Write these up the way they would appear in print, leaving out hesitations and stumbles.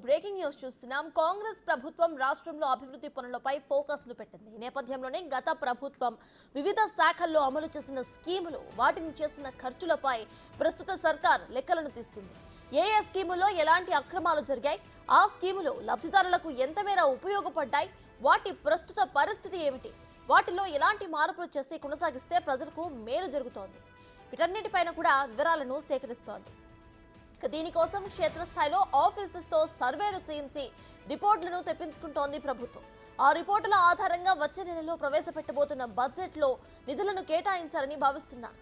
Breaking news చూస్తున్నాం. కాంగ్రెస్ ప్రభుత్వం రాష్ట్రంలో అభివృద్ధి పనులపై ఫోకస్ ను పెట్టింది. ఈ నేపథ్యంలోనే గత ప్రభుత్వం వివిధ శాఖల్లో అమలు చేసిన స్కీములు, వాటిని చేసిన ఖర్చులపై ప్రస్తుత సర్కార్ లెక్కలను తీస్తుంది. ఏ స్కీములో ఎలాంటి అక్రమాలు జరిగాయి, ఆ స్కీములు లబ్ధిదారులకు ఎంత మేర ఉపయోగపడ్డాయి, వాటి ప్రస్తుత పరిస్థితి ఏమిటి, వాటిలో ఎలాంటి మార్పులు చేసి కొనసాగిస్తే ప్రజలకు మేలు జరుగుతోంది, వీటన్నిటిపైన కూడా వివరాలను సేకరిస్తోంది. దీనికోసం క్షేత్రస్థాయిలో ఆఫీసెస్ తో సర్వేలు చేయించి రిపోర్టులను తెప్పించుకుంటోంది ప్రభుత్వం. ఆ రిపోర్టుల ఆధారంగా వచ్చే నెలలో ప్రవేశపెట్టబోతున్న బడ్జెట్ లో నిధులను కేటాయించాలని భావిస్తున్నారు.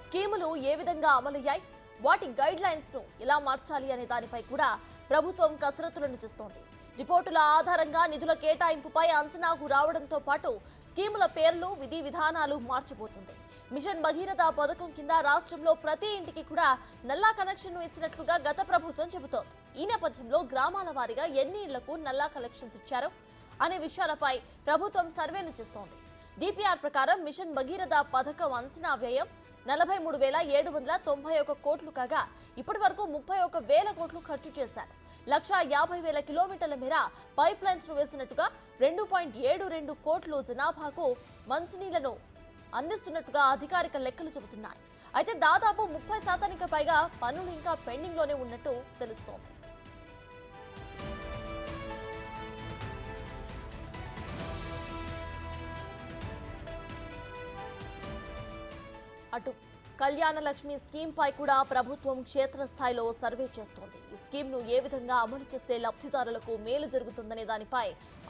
స్కీములు ఏ విధంగా అమలయ్యాయి, వాటి గైడ్ లైన్స్ ను ఎలా మార్చాలి అనే దానిపై కూడా ప్రభుత్వం కసరత్తులను చేస్తోంది. రిపోర్టుల ఆధారంగా నిధుల కేటాయింపుపై అంచనాకు రావడంతో పాటు స్కీముల పేర్లు, విధి విధానాలు మార్చిపోతుంది. మిషన్ భగీరథ పథకం కింద రాష్ట్రంలో ప్రతి ఇంటికి కూడా నల్లా కనెక్షన్ ఇచ్చినట్లుగా గత ప్రభుత్వం చెబుతోంది. ఈ నేపథ్యంలో గ్రామాల వారీగా ఎన్ని ఇళ్లకు నల్లా కనెక్షన్స్ ఇచ్చారో అనే విషయాలపై ప్రభుత్వం సర్వేను చేస్తోంది. డిపిఆర్ ప్రకారం మిషన్ భగీరథ పథకం అంచనా వ్యయం 43,791 కోట్లు కాగా ఇప్పటి వరకు 31,000 కోట్లు ఖర్చు చేశారు. 150,000 కిలోమీటర్ల మేర పైప్ లైన్స్ వేసినట్టుగా 2.72 కోట్లు జనాభాకు మంచినీళ్లను అందిస్తున్నట్టుగా అధికారిక లెక్కలు చెబుతున్నాయి. అయితే దాదాపు 30% పైగా పనులు ఇంకా పెండింగ్ లోనే ఉన్నట్టు తెలుస్తోంది. అటు కళ్యాణ లక్ష్మి స్కీమ్ పై కూడా ప్రభుత్వం క్షేత్రస్థాయిలో సర్వే చేస్తోంది. ఈ స్కీమ్ ను ఏ విధంగా అమలు చేస్తే లబ్ధిదారులకు మేలు జరుగుతుందనే దానిపై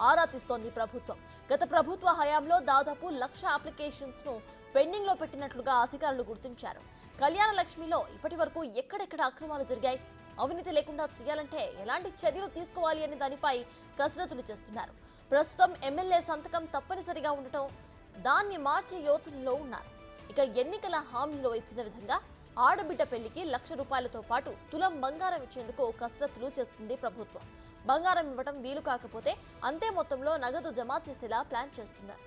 ఆరా తీస్తోంది ప్రభుత్వం. గత ప్రభుత్వ హయాంలో దాదాపు 1,00,000 అప్లికేషన్స్ ను పెండింగ్ లో పెట్టినట్లుగా అధికారులు గుర్తించారు. కళ్యాణ లక్ష్మిలో ఇప్పటి వరకు ఎక్కడెక్కడ అక్రమాలు జరిగాయి, అవినీతి లేకుండా చేయాలంటే ఎలాంటి చర్యలు తీసుకోవాలి అనే దానిపై కసరత్తులు చేస్తున్నారు. ప్రస్తుతం ఎమ్మెల్యే సంతకం తప్పనిసరిగా ఉండటం, దాన్ని మార్చే యోచనలో ఉన్నారు. ఇక ఎన్నికల హామీలో ఇచ్చిన విధంగా ఆడబిడ్డ పెళ్లికి 1,00,000 రూపాయలతో పాటు తులం బంగారం ఇచ్చేందుకు కసరత్తులు చేస్తుంది ప్రభుత్వం. బంగారం ఇవ్వడం వీలు కాకపోతే అంతే మొత్తంలో నగదు జమ చేసేలా ప్లాన్ చేస్తున్నారు.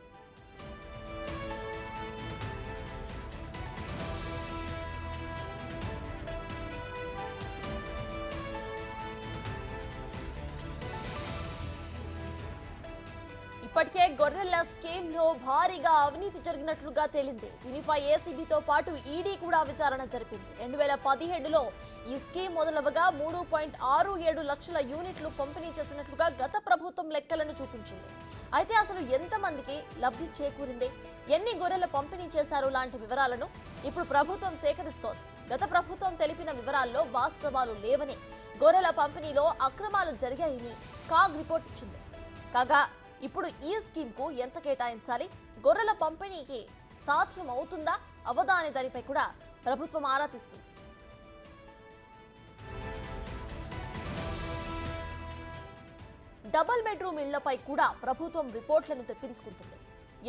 ఇప్పటికే గొర్రెల స్కీమ్ లో భారీగా అవినీతి జరిగినట్లుగా తేలింది. దీనిపై ఏసీబీతో పాటు ఈడీ కూడా విచారణ జరిపింది. 2017లో ఈ స్కీమ్ మొదలవగా 3.67 లక్షల యూనిట్లు పంపిణీ చేసినట్లుగా గత ప్రభుత్వం లెక్కలను చూపించింది. అయితే అసలు ఎంతమందికి లబ్ధి చేకూరింది, ఎన్ని గొర్రెల పంపిణీ చేశారు లాంటి వివరాలను ఇప్పుడు ప్రభుత్వం సేకరిస్తోంది. గత ప్రభుత్వం తెలిపిన వివరాల్లో వాస్తవాలు లేవని, గొర్రెల పంపిణీలో అక్రమాలు జరిగాయని కాగ్ రిపోర్ట్ ఇచ్చింది. కాగా ఇప్పుడు ఈ స్కీమ్ కు ఎంత కేటాయించాలి, గొర్రెల పంపిణీకి సాధ్యం అవుతుందా అవదా అనే దానిపై కూడా ప్రభుత్వం ఆరా తీస్తుంది. డబుల్ బెడ్రూమ్ ఇళ్లపై కూడా ప్రభుత్వం రిపోర్ట్లను తెప్పించుకుంటుంది.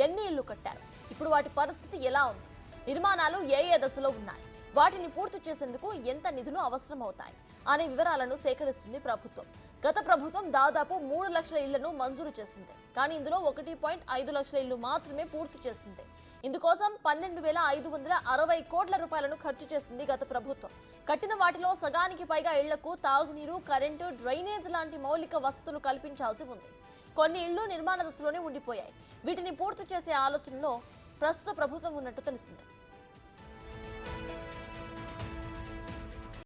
ఎన్ని ఇళ్లు కట్టారు, ఇప్పుడు వాటి పరిస్థితి ఎలా ఉంది, నిర్మాణాలు ఏ దశలో ఉన్నాయి, వాటిని పూర్తి చేసేందుకు ఎంత నిధులు అవసరం అవుతాయి అనే వివరాలను సేకరిస్తుంది ప్రభుత్వం. గత ప్రభుత్వం దాదాపు 3 లక్షల ఇళ్లను మంజూరు చేసింది. కానీ ఇందులో 1.5 లక్షల ఇళ్లు మాత్రమే పూర్తి చేసింది. ఇందుకోసం 12,560 కోట్ల రూపాయలను ఖర్చు చేసింది గత ప్రభుత్వం. కట్టిన వాటిలో సగానికి పైగా ఇళ్లకు తాగునీరు, కరెంటు, డ్రైనేజ్ లాంటి మౌలిక వసతులు కల్పించాల్సి ఉంది. కొన్ని ఇళ్లు నిర్మాణ దశలోనే ఉండిపోయాయి. వీటిని పూర్తి చేసే ఆలోచనలో ప్రస్తుత ప్రభుత్వం ఉన్నట్టు తెలిసింది.